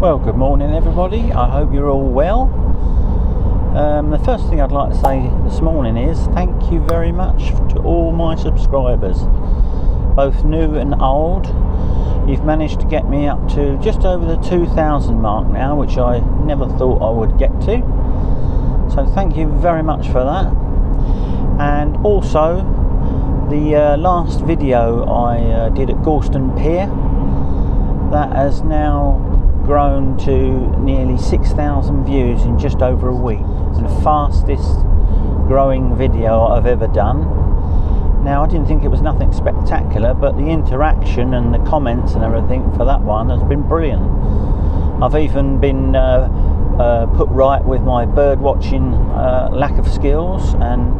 Well, good morning everybody, I hope you're all well. The first thing I'd like to say this morning is thank you very much to all my subscribers, both new and old. You've managed to get me up to just over the 2,000 mark now, which I never thought I would get to. So thank you very much for that. And also, the last video I did at Gorston Pier, that has now grown to nearly 6,000 views in just over a week. It's the fastest growing video I've ever done. Now, I didn't think it was nothing spectacular, but the interaction and the comments and everything for that one has been brilliant. I've even been put right with my bird watching lack of skills, and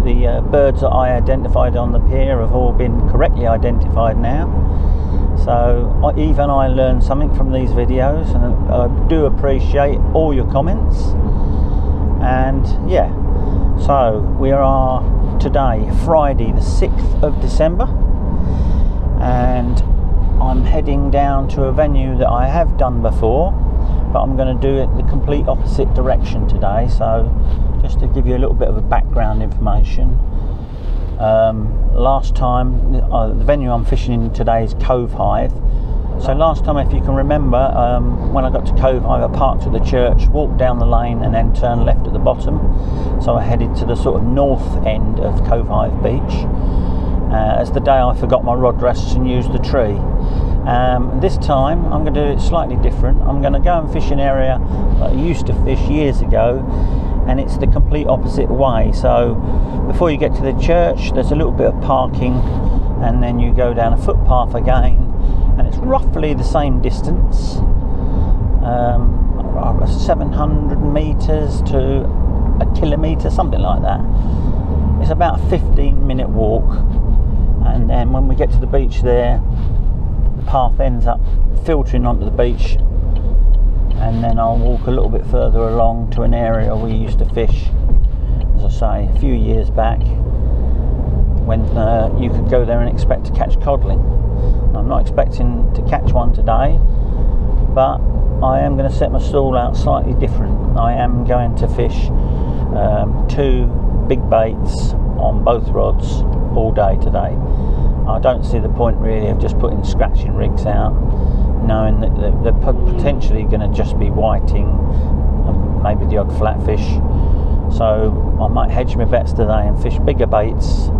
the birds that I identified on the pier have all been correctly identified now. So even I learned something from these videos, and I do appreciate all your comments. And yeah, so we are today Friday the 6th of December, and I'm heading down to a venue that I have done before, but I'm going to do it the complete opposite direction today. So just to give you a little bit of a background information, last time, the venue I'm fishing in today is Covehithe. So last time, if you can remember, when I got to Covehithe, I parked at the church, walked down the lane and then turned left at the bottom. So I headed to the sort of north end of Covehithe Beach. As the day I forgot my rod rests and used the tree. This time I'm going to do it slightly different. I'm going to go and fish an area that I used to fish years ago, and it's the complete opposite way. So before you get to the church, there's a little bit of parking, and then you go down a footpath again, and it's roughly the same distance, 700 metres to a kilometre, something like that. It's about a 15-minute walk, and then when we get to the beach there, the path ends up filtering onto the beach, and then I'll walk a little bit further along to an area we used to fish, as I say, a few years back, when you could go there and expect to catch codling. I'm not expecting to catch one today, but I am going to set my stall out slightly different. I am going to fish 2 big baits on both rods all day today. I don't see the point really of just putting scratching rigs out, knowing that they're potentially going to just be whiting and maybe the odd flatfish. So I might hedge my bets today and fish bigger baits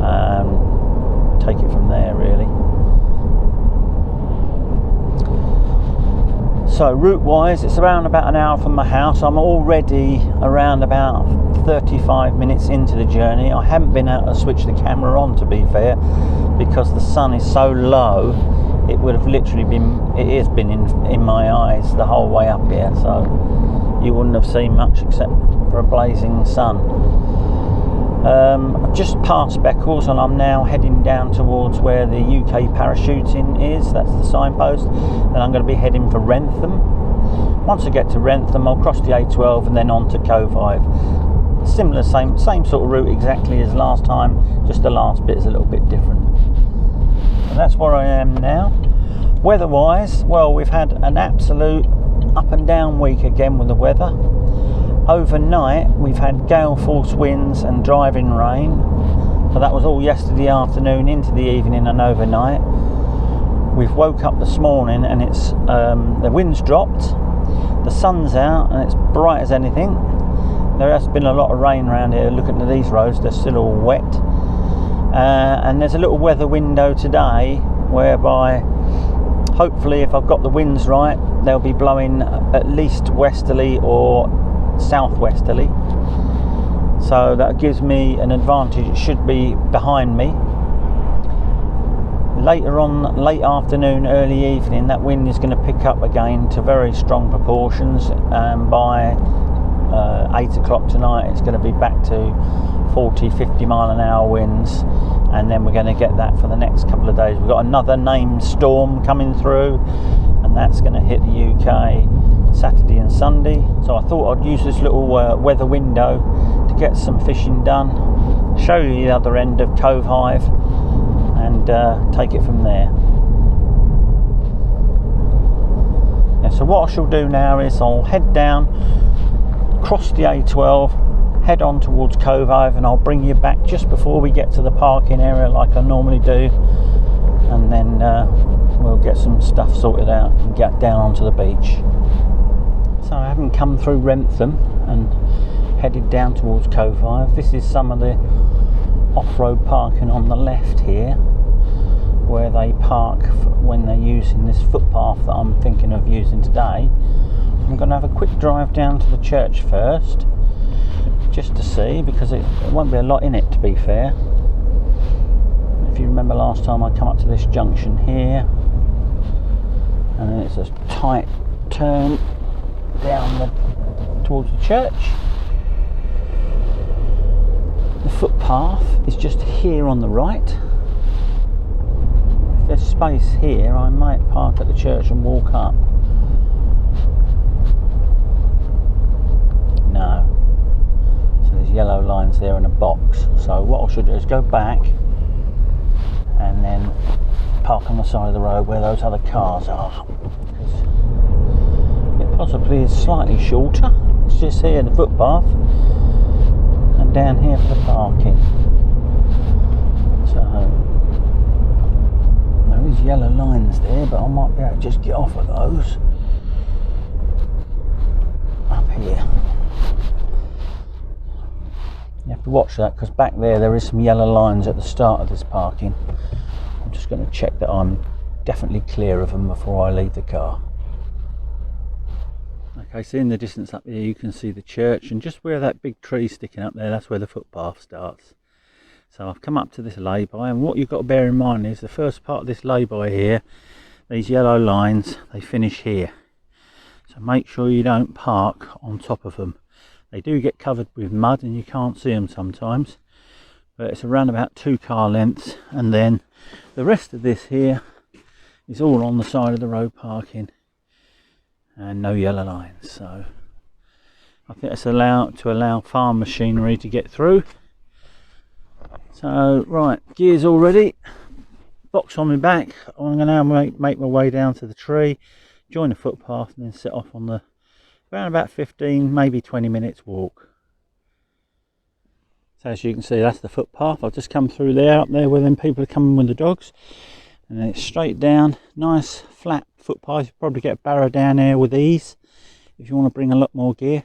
and take it from there really. So route wise, it's around about an hour from my house. I'm already around about 35 minutes into the journey. I haven't been able to switch the camera on, to be fair, because the sun is so low. It would have literally been, it has been in my eyes the whole way up here, so you wouldn't have seen much except for a blazing sun. I've just passed Beccles, and I'm now heading down towards where the UK parachuting is. That's the signpost. Then I'm going to be heading for Wrentham. Once I get to Wrentham, I'll cross the A12 and then on to Covehithe. Similar, same sort of route exactly as last time, just the last bit is a little bit different. So that's where I am now. Weather-wise, well, we've had an absolute up and down week again with the weather. Overnight, we've had gale force winds and driving rain. So that was all yesterday afternoon into the evening and overnight. We've woke up this morning and it's the wind's dropped, the sun's out, and it's bright as anything. There has been a lot of rain around here. Looking at these roads, they're still all wet. And there's a little weather window today whereby hopefully, if I've got the winds right, they'll be blowing at least westerly or southwesterly, so that gives me an advantage. It should be behind me. Later on, late afternoon, early evening, that wind is going to pick up again to very strong proportions, and by 8 o'clock tonight it's going to be back to 40-50 mile an hour winds, and then we're going to get that for the next couple of days. We've got another named storm coming through, and that's going to hit the UK Saturday and Sunday. So I thought I'd use this little weather window to get some fishing done, show you the other end of Covehithe, and take it from there. Yeah, so what I shall do now is I'll head down, cross the A12, head on towards Covehithe, and I'll bring you back just before we get to the parking area like I normally do, and then we'll get some stuff sorted out and get down onto the beach. So I haven't come through Wrentham and headed down towards Covehithe. This is some of the off-road parking on the left here, where they park when they're using this footpath that I'm thinking of using today. I'm going to have a quick drive down to the church first, just to see, because it won't be a lot in it, to be fair. If you remember last time, I come up to this junction here, and then it's a tight turn down towards the church. The footpath is just here on the right. If there's space here, I might park at the church and walk up. No. So there's yellow lines there in a box. So what I should do is go back and then park on the side of the road where those other cars are. It possibly is slightly shorter. It's just here, the footpath, and down here for the parking. So there is yellow lines there, but I might be able to just get off of those up here. You have to watch that, because back there is some yellow lines at the start of this parking. I'm just going to check that I'm definitely clear of them before I leave the car. Okay, so in the distance up there you can see the church, and just where that big tree's sticking up there, that's where the footpath starts. So I've come up to this layby, and what you've got to bear in mind is the first part of this layby here, these yellow lines, they finish here. So make sure you don't park on top of them. They do get covered with mud and you can't see them sometimes, but it's around about 2 car lengths, and then the rest of this here is all on the side of the road parking and no yellow lines. So I think it's allowed to allow farm machinery to get through. So right, gears all ready, box on my back. I'm going to now make my way down to the tree, join the footpath, and then set off on the around about 15, maybe 20 minutes walk. So as you can see, that's the footpath. I've just come through there, up there where them people are coming with the dogs, and then it's straight down, nice flat footpath. You probably get a barrow down there with ease if you want to bring a lot more gear,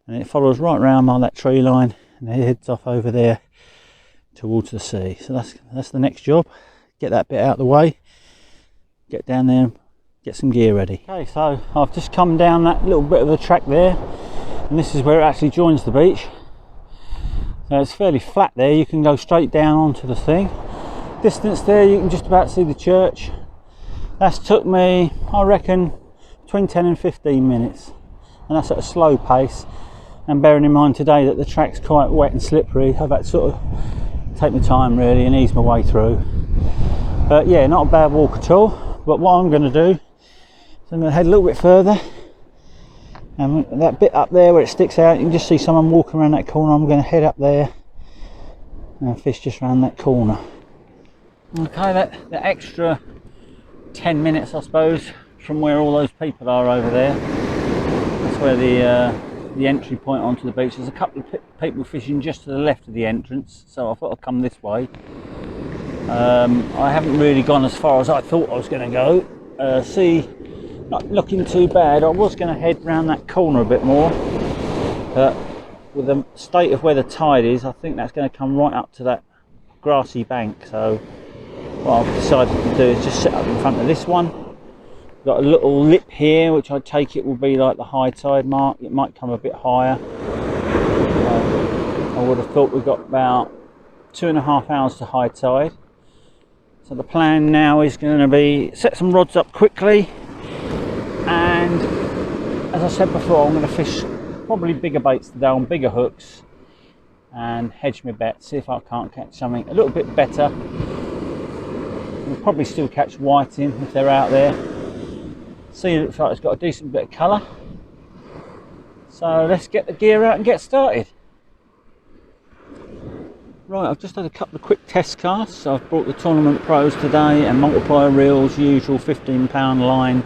and it follows right round on that tree line and it heads off over there towards the sea. So that's the next job. Get that bit out of the way, get down there, get some gear ready. Okay, so I've just come down that little bit of the track there, and this is where it actually joins the beach. So it's fairly flat there, you can go straight down onto the thing. Distance there, you can just about see the church. That's took me, I reckon, between 10 and 15 minutes, and that's at a slow pace. And bearing in mind today that the track's quite wet and slippery, I've had to sort of take my time really and ease my way through. But yeah, not a bad walk at all. But what I'm going to do is I'm going to head a little bit further, and that bit up there where it sticks out, you can just see someone walking around that corner. I'm going to head up there and fish just around that corner. Okay, that extra 10 minutes I suppose from where all those people are over there, that's where the entry point onto the beach. There's a couple of people fishing just to the left of the entrance, so I thought I'd come this way. I haven't really gone as far as I thought I was going to go. Sea not looking too bad. I was going to head round that corner a bit more, but with the state of where the tide is, I think that's going to come right up to that grassy bank. So what I've decided to do is just sit up in front of this one. Got a little lip here, which I take it will be like the high tide mark. It might come a bit higher. I would have thought we've got about 2.5 hours to high tide. So the plan now is going to be set some rods up quickly, and as I said before, I'm going to fish probably bigger baits today on bigger hooks and hedge my bet, see if I can't catch something a little bit better. We'll probably still catch whiting if they're out there. Sea looks like it's got a decent bit of colour, so let's get the gear out and get started. Right, I've just had a couple of quick test casts. I've brought the Tournament Pros today and multiplier reels, usual 15-pound line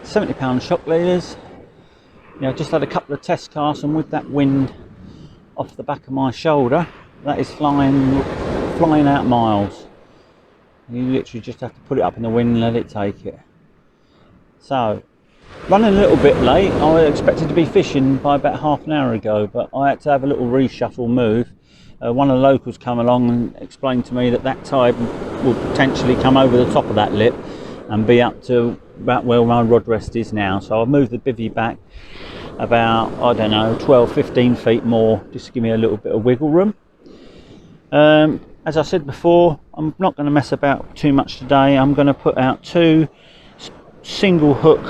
£70 shock leaders. You know, just had a couple of test casts, and with that wind off the back of my shoulder, that is flying out miles. You literally just have to put it up in the wind and let it take it. So, running a little bit late. I was expected to be fishing by about half an hour ago, but I had to have a little reshuffle move. One of the locals come along and explained to me that that tide will potentially come over the top of that lip and be up to about where my rod rest is now. So I've moved the bivvy back about, I don't know, 12-15 feet more, just to give me a little bit of wiggle room. As I said before, I'm not going to mess about too much today. I'm going to put out 2 single hook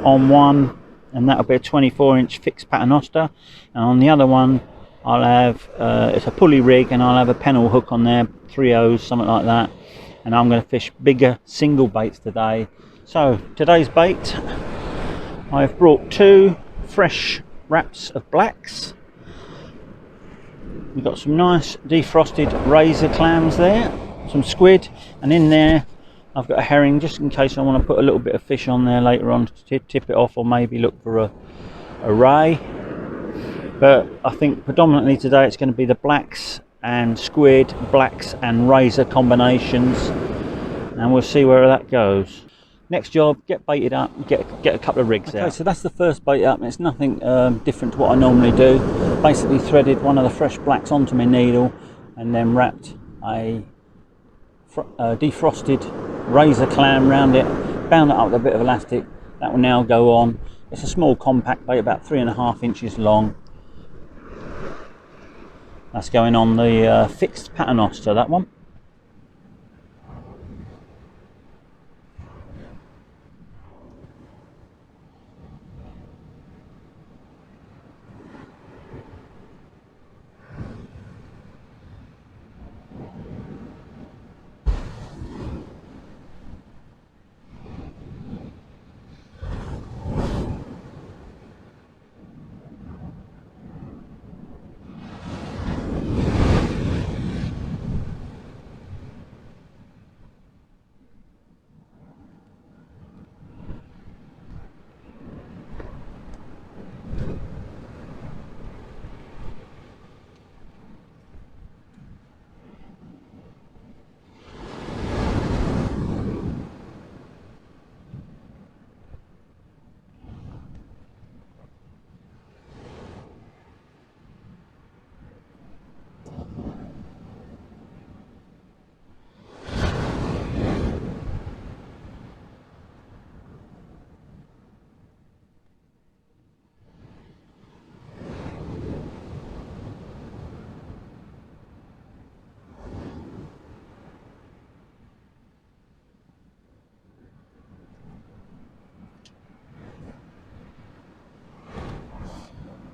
on one, and that'll be a 24-inch fixed paternoster, and on the other one I'll have it's a pulley rig, and I'll have a pennel hook on there, 3/0, something like that, and I'm going to fish bigger single baits today. So today's bait, I've brought 2 fresh wraps of blacks. We've got some nice defrosted razor clams there, some squid, and in there I've got a herring, just in case I want to put a little bit of fish on there later on to tip it off, or maybe look for a ray. But I think predominantly today it's going to be the blacks and squid, blacks and razor combinations, and we'll see where that goes. Next job, get baited up, get a couple of rigs out. Okay, so that's the first bait up, and it's nothing different to what I normally do. Basically threaded one of the fresh blacks onto my needle, and then wrapped a defrosted razor clam round it, bound it up with a bit of elastic. That will now go on. It's a small compact bait, about 3.5 inches long. That's going on the fixed paternoster, that one.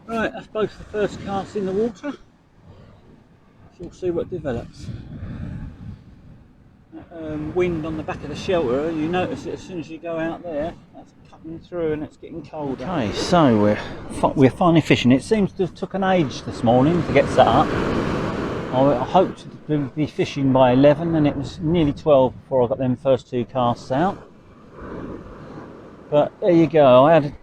Right, that's both the first cast in the water. So we'll see what develops. That, wind on the back of the shelter, you notice it as soon as you go out there, that's cutting through and it's getting colder. Okay, so we're finally fishing. It seems to have took an age this morning to get set up. I hoped to be fishing by 11, and it was nearly 12 before I got them first 2 casts out. But there you go, I had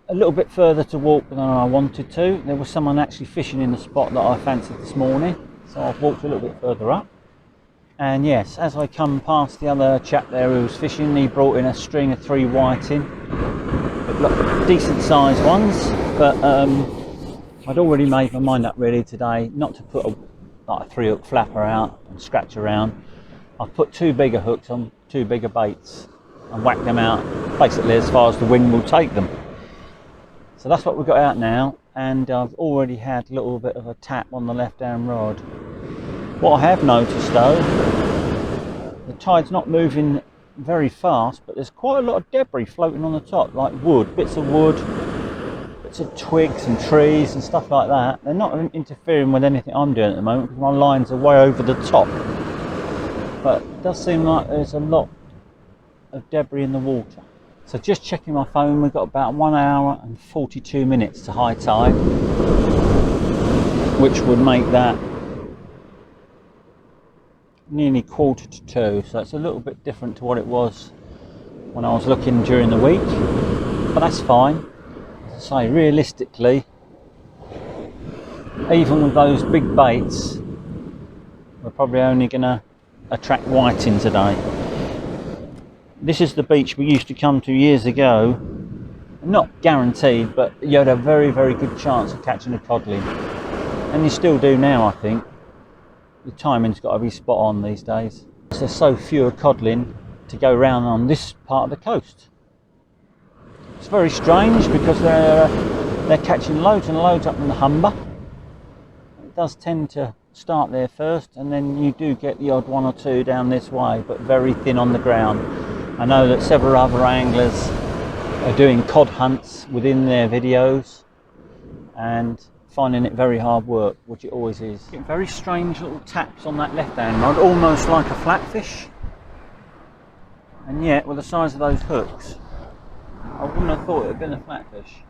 a little bit further to walk than I wanted to. There was someone actually fishing in the spot that I fancied this morning, so I've walked a little bit further up. And yes, as I come past the other chap there who was fishing, he brought in a string of 3 whiting. Look, decent sized ones, but I'd already made my mind up really today not to put like a 3-hook flapper out and scratch around. I've put 2 bigger hooks on 2 bigger baits and whacked them out basically as far as the wind will take them. So that's what we've got out now, and I've already had a little bit of a tap on the left hand rod. What I have noticed though, the tide's not moving very fast, but there's quite a lot of debris floating on the top, like wood, bits of twigs and trees and stuff like that. They're not interfering with anything I'm doing at the moment because my lines are way over the top. But it does seem like there's a lot of debris in the water. So just checking my phone, we've got about 1 hour and 42 minutes to high tide, which would make that nearly 1:45. So it's a little bit different to what it was when I was looking during the week. but that's fine. As I say, realistically, even with those big baits, we're probably only going to attract whiting today. This is the beach we used to come to years ago. Not guaranteed, but you had a very, very good chance of catching a codling. And you still do now, I think. The timing's got to be spot on these days. There's so few codling to go round on this part of the coast. It's very strange because they're catching loads and loads up in the Humber. It does tend to start there first, and then you do get the odd one or two down this way, but very thin on the ground. I know that several other anglers are doing cod hunts within their videos and finding it very hard work, which it always is. Getting very strange little taps on that left hand rod, almost like a flatfish, and yet with the size of those hooks I wouldn't have thought it had been a flatfish.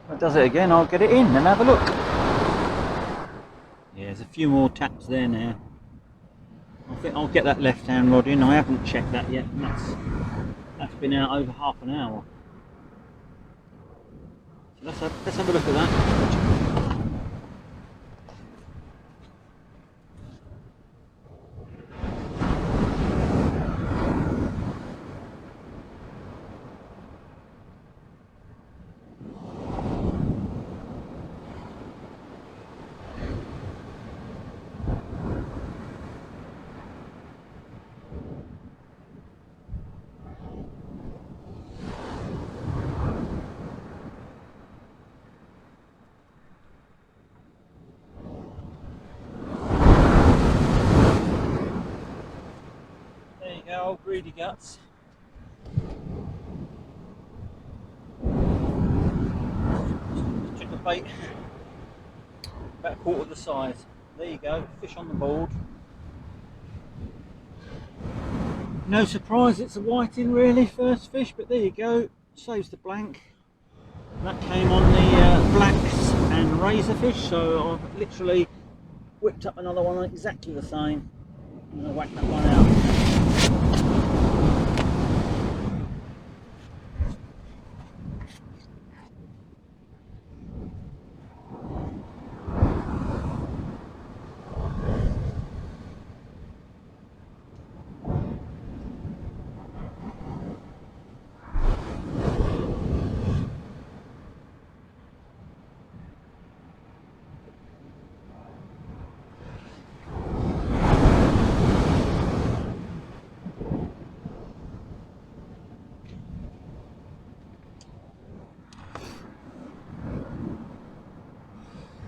If it does it again, I'll get it in and have a look. Yeah, there's a few more taps there now. I think I'll get that left hand rod in. I haven't checked that yet, and that's been out over half an hour. So let's have a look at that. Old greedy guts. Check the bait, about a quarter of the size. There you go, fish on the board. No surprise it's a whiting really, first fish, but there you go, saves the blank. That came on the blacks and razorfish, so I've literally whipped up another one exactly the same. I'm going to whack that one out.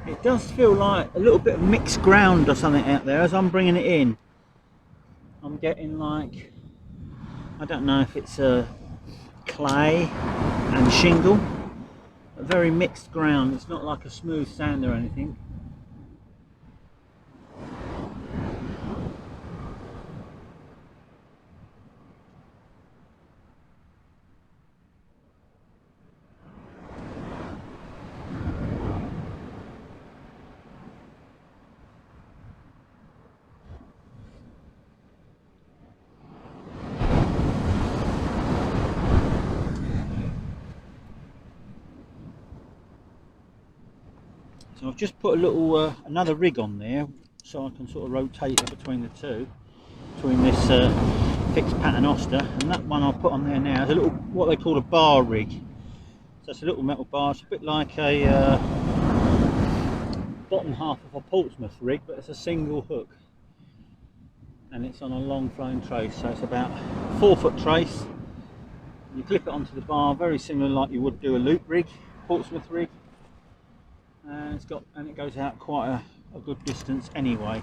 It does feel like a little bit of mixed ground or something out there as I'm bringing it in. I'm getting like, I don't know if it's a clay and shingle, a very mixed ground. It's not like a smooth sand or anything. So I've just put a little another rig on there so I can sort of rotate it between the two, between this fixed pattern Oster and that one I'll put on there now is a little, what they call a bar rig. So it's a little metal bar, it's a bit like a bottom half of a Portsmouth rig, but it's a single hook and it's on a long flowing trace, so it's about 4 foot trace. You clip it onto the bar very similar like you would do a loop rig, Portsmouth rig. And it goes out quite a good distance anyway.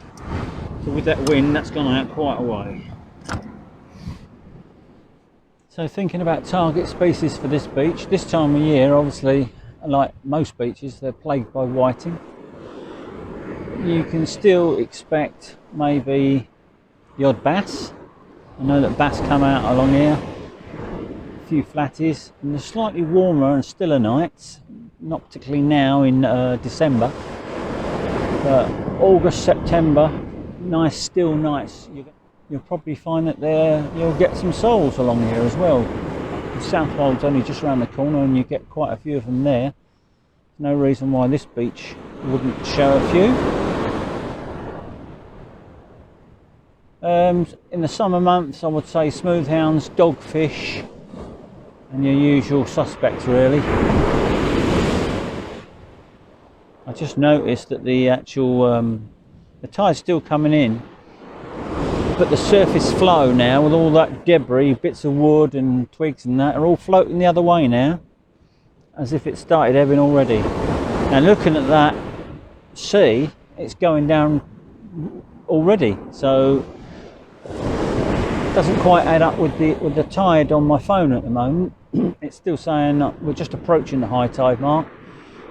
So with that wind, that's gone out quite a way. So thinking about target species for this beach, this time of year, obviously, like most beaches, they're plagued by whiting. You can still expect maybe the odd bass. I know that bass come out along here. A few flatties, and the slightly warmer and stiller nights. Not particularly now in December, but August, September, nice still nights. you'll probably find that you'll get some soles along here as well. Southwold's only just around the corner and you get quite a few of them there. No reason why this beach wouldn't show a few. In the summer months I would say smoothhounds, dogfish and your usual suspects really. I just noticed that the actual the tide's still coming in, but the surface flow now with all that debris, bits of wood and twigs and that are all floating the other way now, as if it started ebbing already. Now looking at that sea, it's going down already, so it doesn't quite add up with the tide on my phone at the moment. It's still saying we're just approaching the high tide mark.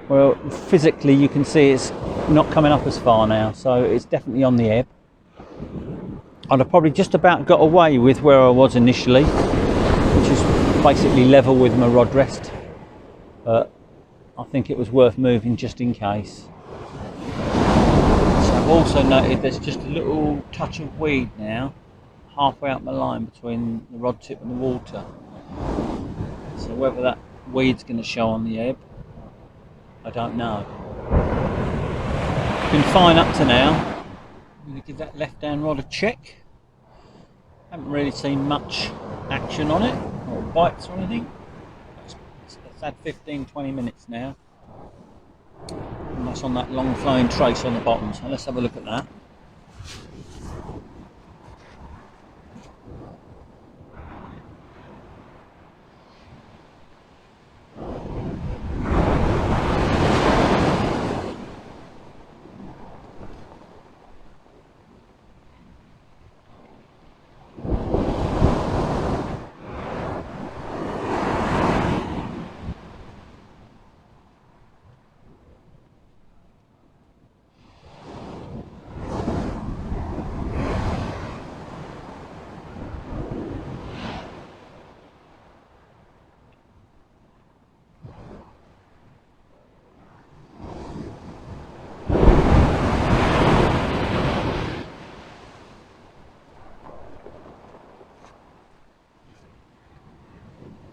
Well, physically you can see it's not coming up as far now, so it's definitely on the ebb. I'd have probably just about got away with where I was initially, which is basically level with my rod rest, but I think it was worth moving just in case. So I've also noted there's just a little touch of weed now, halfway up my line between the rod tip and the water. So whether that weed's going to show on the ebb, I don't know. Been fine up to now. I'm going to give that left hand rod a check. Haven't really seen much action on it, or bites or anything. It's had 15-20 minutes now. And that's on that long flowing trace on the bottom, so let's have a look at that.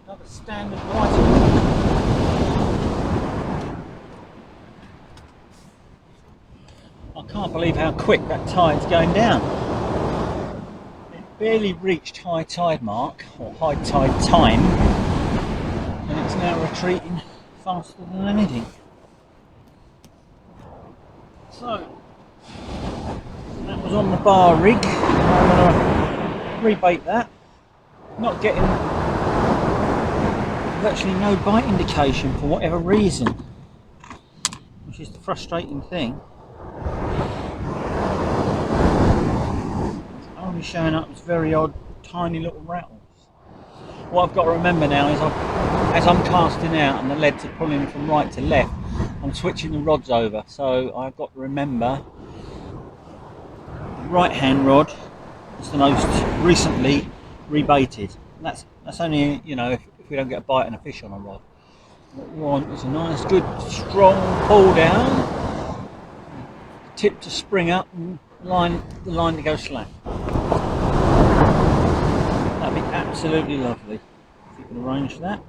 Another standard white. I can't believe how quick that tide's going down. It barely reached high tide mark, or high tide time, and it's now retreating faster than anything. So, that was on the bar rig. I'm going to rebait that. Not getting virtually no bite indication for whatever reason, which is the frustrating thing. It's only showing up as very odd tiny little rattles. What I've got to remember now is as I'm casting out and the leads are pulling from right to left, I'm switching the rods over, so I've got to remember the right hand rod is the most recently rebaited. That's only, you know, if we don't get a bite and a fish on a rod. What we want is a nice good strong pull down, tip to spring up and the line to go slack. That'd be absolutely lovely if you can arrange that.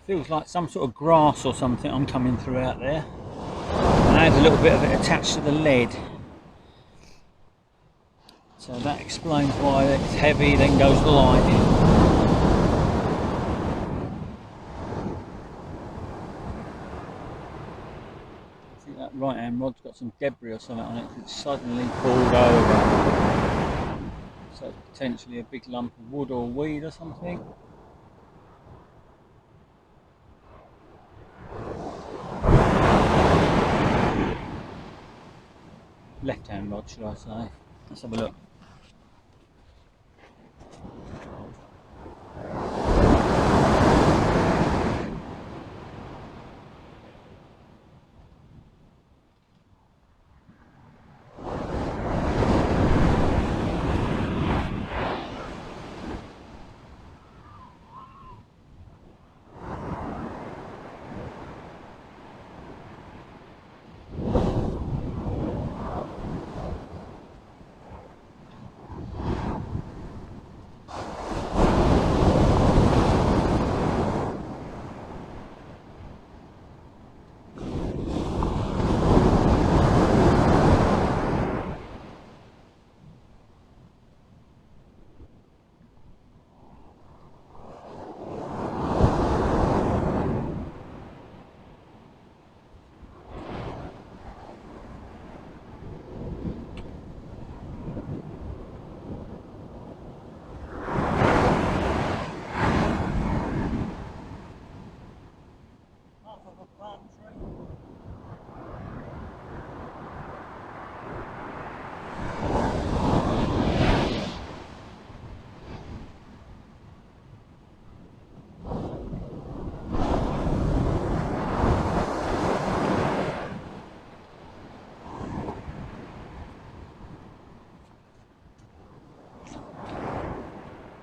Feels like some sort of grass or something I'm coming through out there, and I had a little bit of it attached to the lead, so that explains why it's heavy then goes light. I think that right hand rod's got some debris or something on it, it's suddenly pulled over. potentially a big lump of wood or weed or something. Left-hand rod, should I say. Let's have a look.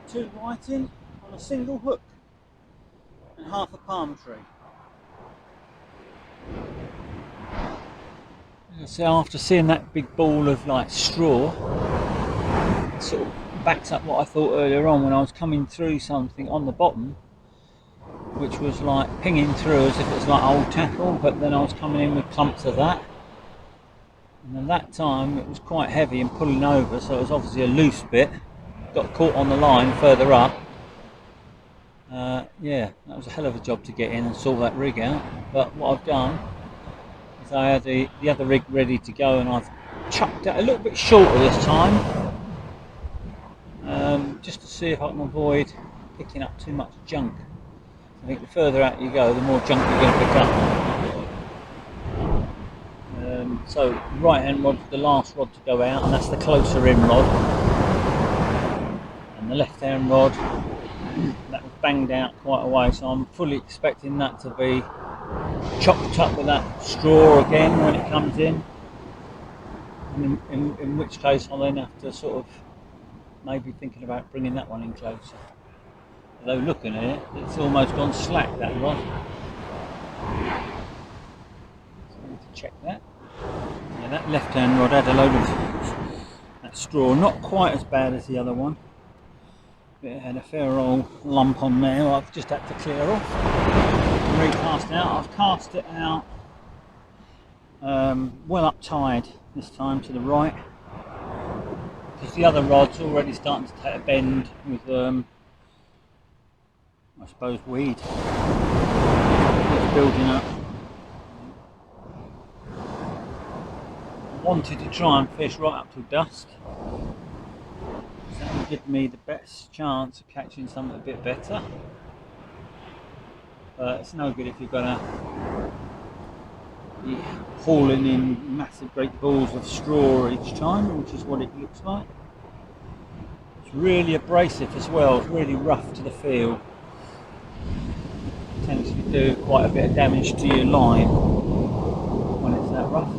Two whiting on a single hook and half a palm tree. So after seeing that big ball of like straw, it sort of backs up what I thought earlier on when I was coming through something on the bottom, which was like pinging through as if it was like old tackle, but then I was coming in with clumps of that. And at that time it was quite heavy and pulling over, so it was obviously a loose bit. Got caught on the line further up. Yeah, that was a hell of a job to get in and sort that rig out. But what I've done is I had the other rig ready to go, and I've chucked it a little bit shorter this time, just to see if I can avoid picking up too much junk. I think the further out you go, the more junk you're going to pick up. So right hand rod is the last rod to go out, and that's the closer in rod. And the left hand rod, that was banged out quite a way, so I'm fully expecting that to be chopped up with that straw again when it comes in, and in which case I'll then have to sort of maybe thinking about bringing that one in closer. Although looking at it, it's almost gone slack, that rod. So I need to check that. Yeah, that left hand rod had a load of that straw, not quite as bad as the other one. It had a fair old lump on there I've just had to clear off and recast out. I've cast it out well up tide this time to the right, because the other rod's already starting to take a bend with I suppose weed. It's building up. I wanted to try and fish right up till dusk. That would give me the best chance of catching something a bit better. But it's no good if you're going to be hauling in massive great balls of straw each time, which is what it looks like. It's really abrasive as well, it's really rough to the feel. Potentially do quite a bit of damage to your line when it's that rough.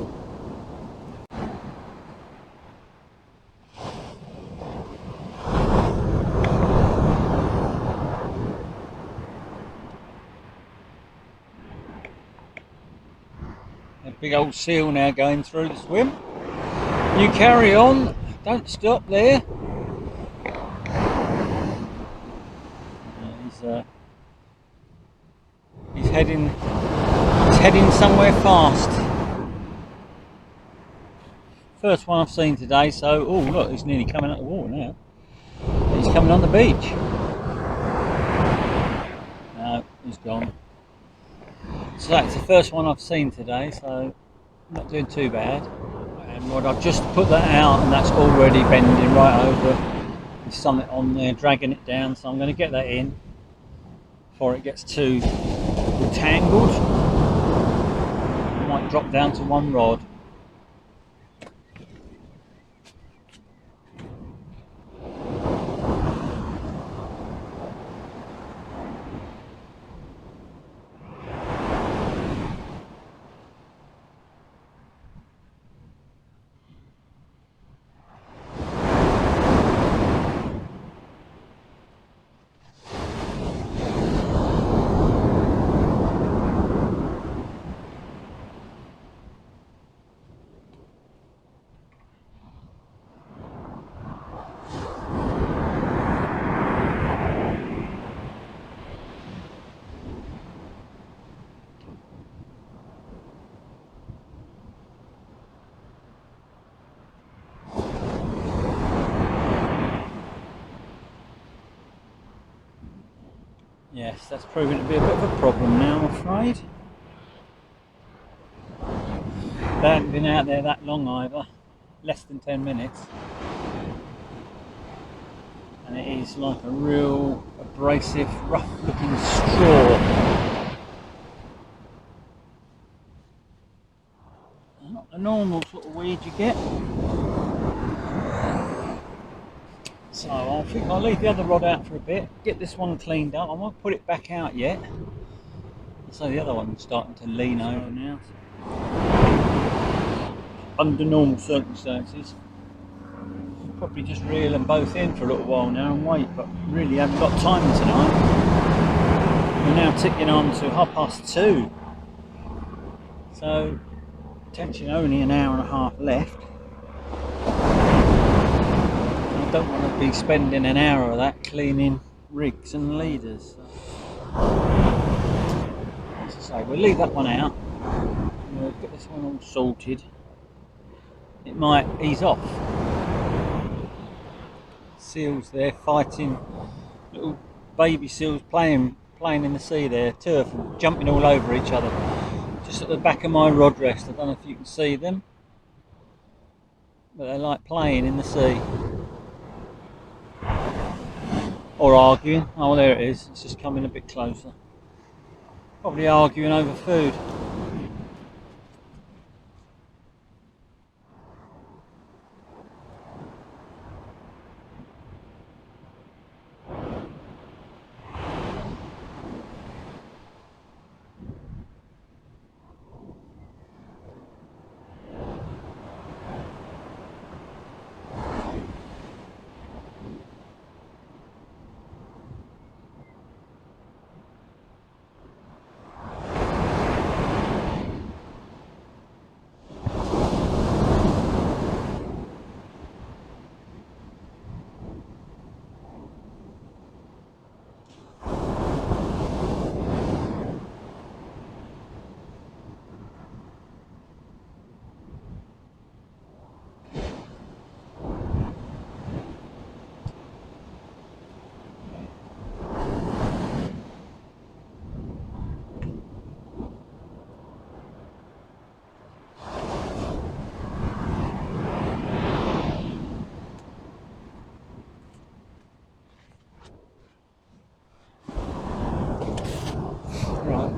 Big old seal now going through the swim. You carry on, don't stop there. He's heading somewhere fast. First one I've seen today, so oh look, he's nearly coming up the water now. He's coming on the beach. No, he's gone. So that's the first one I've seen today, so not doing too bad. And I've just put that out, and that's already bending right over There's something on there dragging it down, so I'm going to get that in before it gets too tangled. I might drop down to one rod. Yes, that's proving to be a bit of a problem now, I'm afraid. They haven't been out there that long either, less than 10 minutes. And it is like a real abrasive, rough looking straw. Not the normal sort of weed you get. So I think I'll leave the other rod out for a bit, get this one cleaned up. I won't put it back out yet. So the other one's starting to lean over now. Under normal circumstances, I'll probably just reel them both in for a little while now and wait, but really haven't got time tonight. We're now ticking on to 2:30. So potentially only an hour and a half left. I don't want to be spending an hour of that cleaning rigs and leaders. As I say, we'll leave that one out. We'll get this one all sorted. It might ease off. Seals there fighting, little baby seals playing in the sea there, two of them jumping all over each other. Just at the back of my rod rest. I don't know if you can see them, but they like playing in the sea. Or arguing. Oh, there it is. It's just coming a bit closer. Probably arguing over food.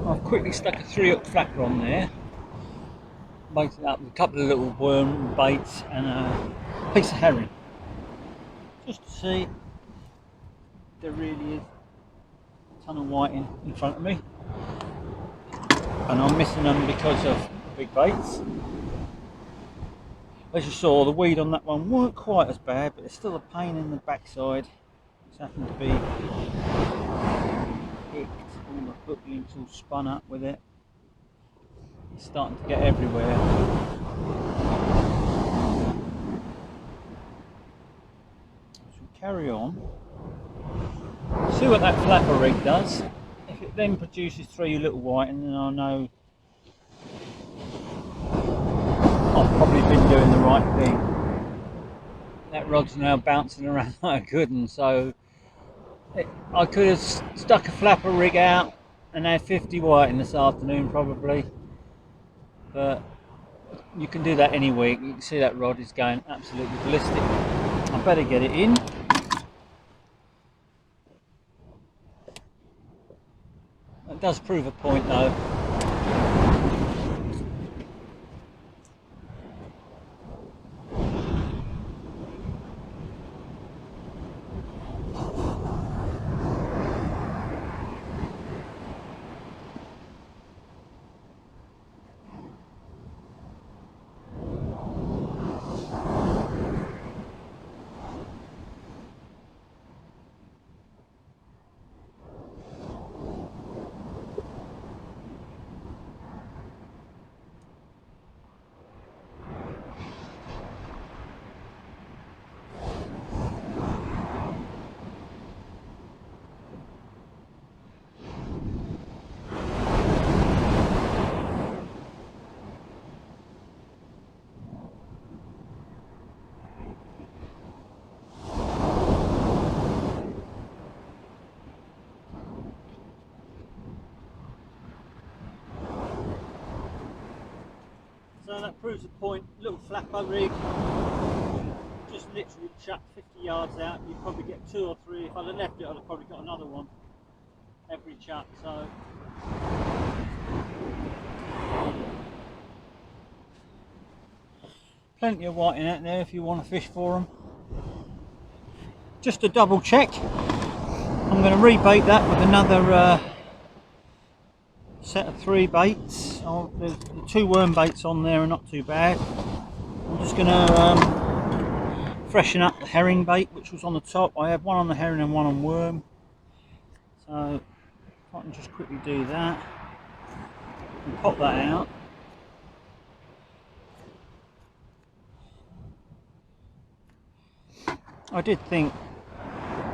I've quickly stuck a 3-hook flapper on there, baited up with a couple of little worm baits and a piece of herring, just to see if there really is a ton of whiting in front of me, and I'm missing them because of the big baits. As you saw, the weed on that one weren't quite as bad, but it's still a pain in the backside. It's happened to be picked. All the hook links all spun up with it. It's starting to get everywhere. So we carry on. See what that flapper rig does. If it then produces 3 little whiting, then I know I've probably been doing the right thing. That rod's now bouncing around like a good one, so I could have stuck a flapper rig out and had 50 whiting this afternoon probably, but you can do that any week. You can see that rod is going absolutely ballistic. I better get it in It does prove a point though. So that proves a point. Little flapper rig, just literally chucked 50 yards out. You'd probably get 2 or 3. If I'd have left it, I'd have probably got another one every chuck. So plenty of whiting out there if you want to fish for them. Just to double check, I'm going to rebait that with another set of 3 baits. There's the 2 worm baits on there are not too bad. I'm just going to freshen up the herring bait which was on the top. I have one on the herring and one on worm. So if I can just quickly do that and pop that out. I did think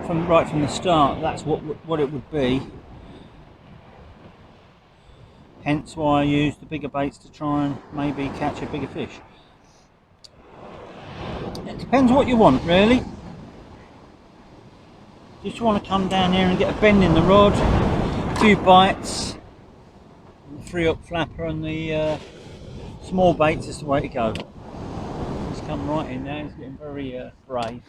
right from the start that's what it would be. Hence why I use the bigger baits to try and maybe catch a bigger fish. It depends what you want really. Just want to come down here and get a bend in the rod, a few bites, the 3-up flapper and the small baits is the way to go. He's come right in now, he's getting very brave.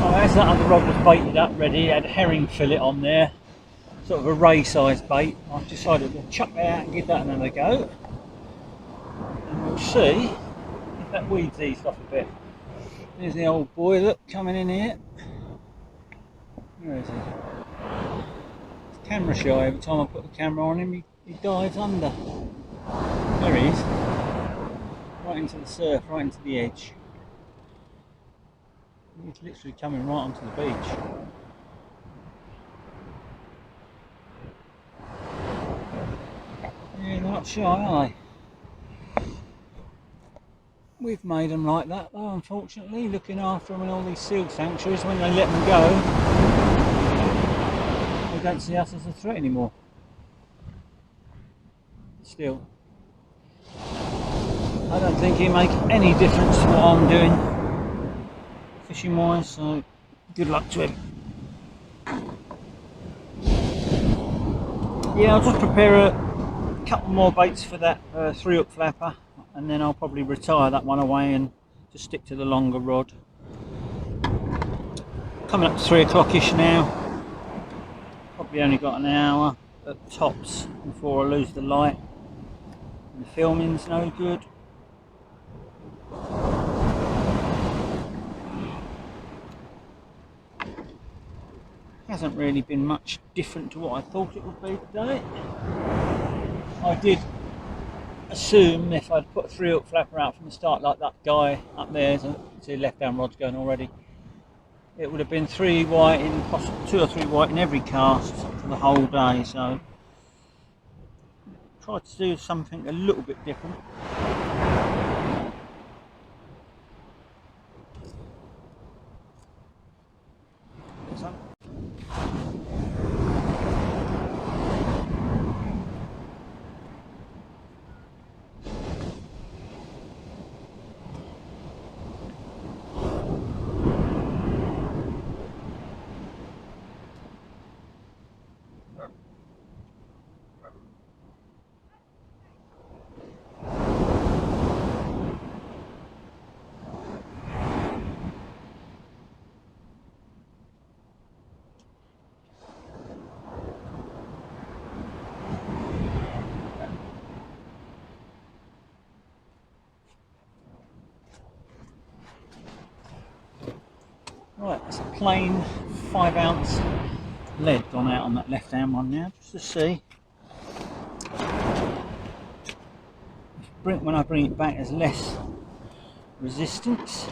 As that other rod was baited up ready, it had a herring fillet on there, sort of a ray sized bait. I've decided to chuck that out and give that another go, and we'll see if that weed's eased off a bit. There's the old boy, look, coming in here. Where is he? He's camera shy. Every time I put the camera on him he dives under. There he is, right into the surf, right into the edge. He's literally coming right onto the beach. Yeah, they're not shy, are they? We've made them like that though, unfortunately, looking after them in all these seal sanctuaries. When they let them go, they don't see us as a threat anymore. Still, I don't think it makes any difference to what I'm doing fishing wise, so good luck to him. Yeah, I'll just prepare a couple more baits for that 3-up flapper, and then I'll probably retire that one away and to stick to the longer rod. Coming up to 3 o'clock-ish now. Probably only got an hour at tops before I lose the light. And the filming's no good. Hasn't really been much different to what I thought it would be today. I did assume if I'd put a 3-hook flapper out from the start like that guy up there, see left hand rod's going already, it would have been 3 white in, possibly 2 or 3 white in every cast for the whole day, so tried to do something a little bit different. So, right, it's a plain 5-ounce lead gone out on that left hand one now, just to see. When I bring it back, there's less resistance.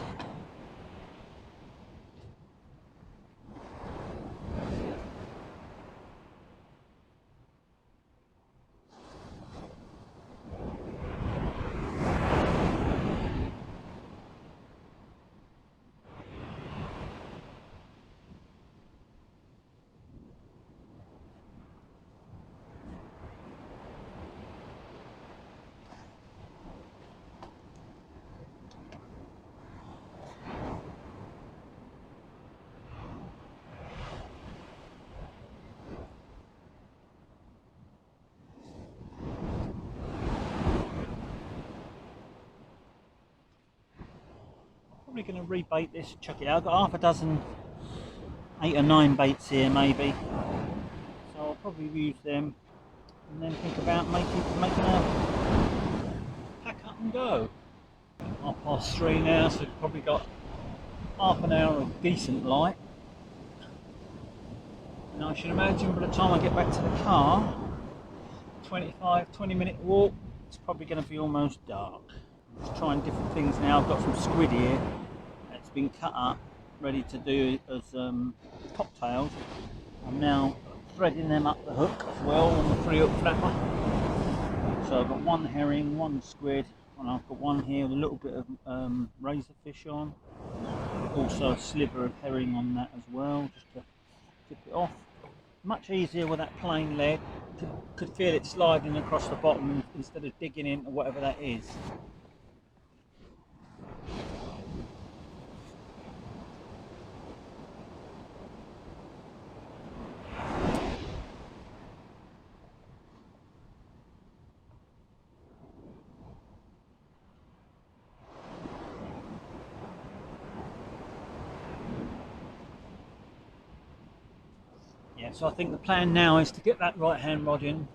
Probably going to rebait this, chuck it out. I've got half a dozen, 8 or 9 baits here maybe, so I'll probably use them and then think about making a pack up and go. 3:30 now, so we've probably got half an hour of decent light, and I should imagine by the time I get back to the car, 20-minute walk, it's probably going to be almost dark. Just trying different things now. I've got some squid here that's been cut up, ready to do as cocktails. I'm now threading them up the hook as well on the 3-hook flapper. So I've got 1 herring, 1 squid, and I've got one here with a little bit of razorfish on. Also a sliver of herring on that as well, just to tip it off. Much easier with that plain lead. Could feel it sliding across the bottom instead of digging into whatever that is. Yeah, so I think the plan now is to get that right hand rod in.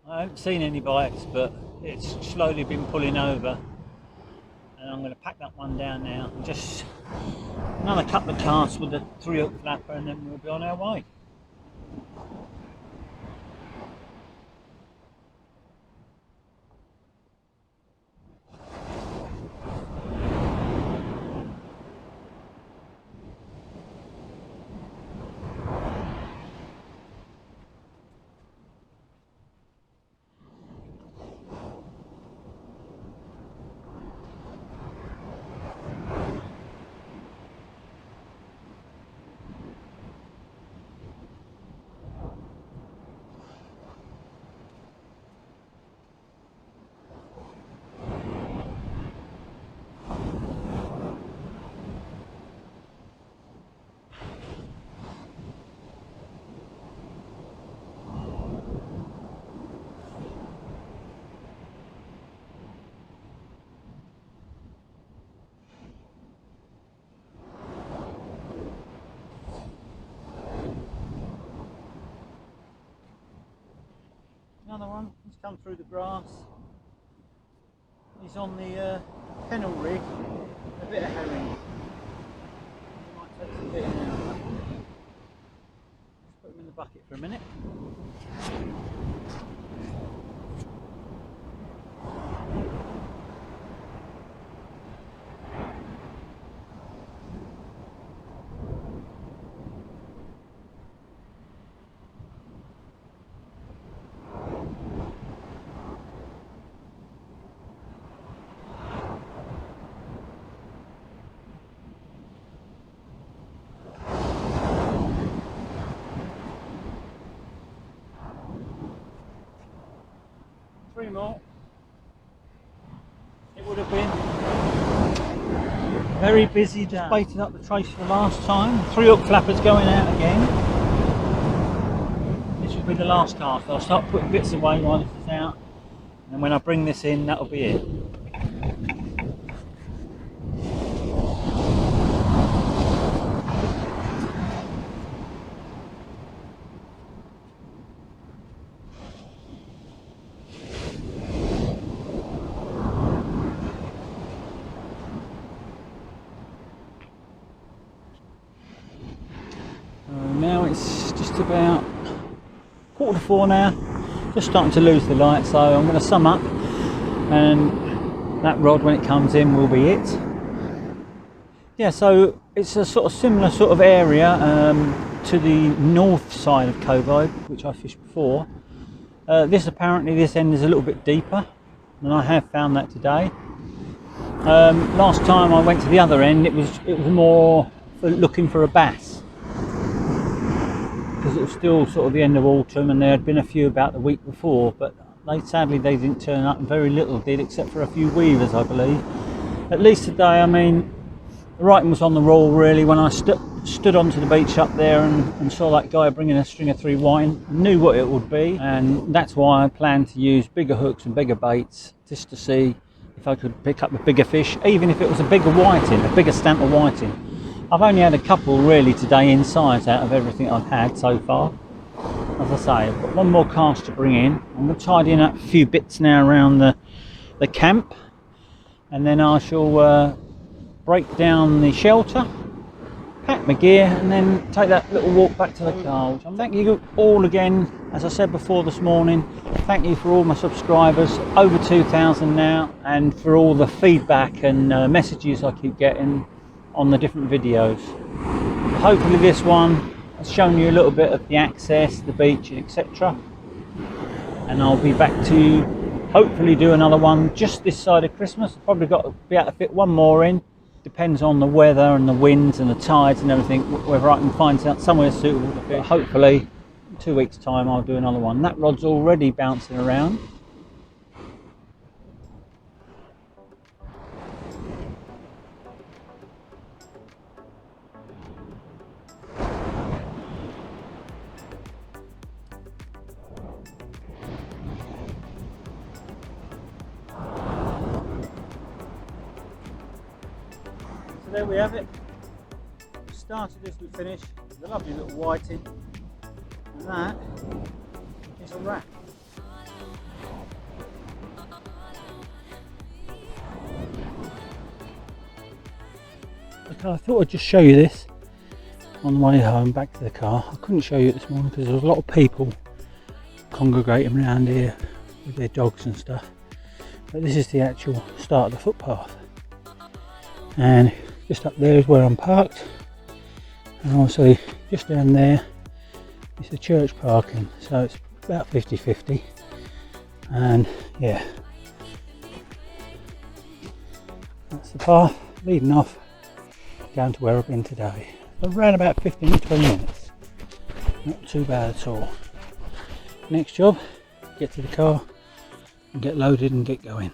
I haven't seen any bites, but it's slowly been pulling over, and I'm going to pack that one down now and just another couple of casts with the 3-hook flapper, and then we'll be on our way. Another one, he's come through the grass. He's on the kennel rig, a bit of herring. He might take some bit now. Let's put him in the bucket for a minute. 3 more. It would have been very busy, just baited up the trace for the last time. 3 hook flappers going out again. This will be the last cast. I'll start putting bits away while this is out, and when I bring this in, that'll be it. Now it's just about 3:45 now, just starting to lose the light, so I'm going to sum up, and that rod when it comes in will be it. Yeah, so it's a sort of similar sort of area to the north side of Covehithe, which I fished before. This end is a little bit deeper, and I have found that today. Last time I went to the other end, it was more for looking for a bass, because it was still sort of the end of autumn, and there had been a few about the week before, but sadly they didn't turn up, and very little did, except for a few weavers, I believe. At least today, I mean, the writing was on the wall really when I stood onto the beach up there and saw that guy bringing a string of 3 whiting. I knew what it would be, and that's why I planned to use bigger hooks and bigger baits, just to see if I could pick up a bigger fish, even if it was a bigger whiting, a bigger stamp of whiting. I've only had a couple really today in size out of everything I've had so far. As I say, I've got one more cast to bring in. I'm going to tidy up a few bits now around the camp, and then I shall break down the shelter, pack my gear, and then take that little walk back to the car. Thank you all again, as I said before this morning. Thank you for all my subscribers, over 2,000 now, and for all the feedback and messages I keep getting on the different videos. Hopefully this one has shown you a little bit of the access, the beach, etc. And I'll be back to hopefully do another one just this side of Christmas. I've probably got to be able to fit one more in. Depends on the weather and the winds and the tides and everything, whether I can find somewhere suitable to fish. Hopefully in 2 weeks time I'll do another one. That rod's already bouncing around. There we have it. We started as we finished. The lovely little whiting, and that is a wrap. Okay, I thought I'd just show you this on the way home back to the car. I couldn't show you it this morning because there was a lot of people congregating around here with their dogs and stuff. But this is the actual start of the footpath, and just up there is where I'm parked, and also just down there is the church parking, so it's about 50-50, and yeah, that's the path leading off down to where I've been today. Around about 15-20 minutes, not too bad at all. Next job, get to the car and get loaded and get going.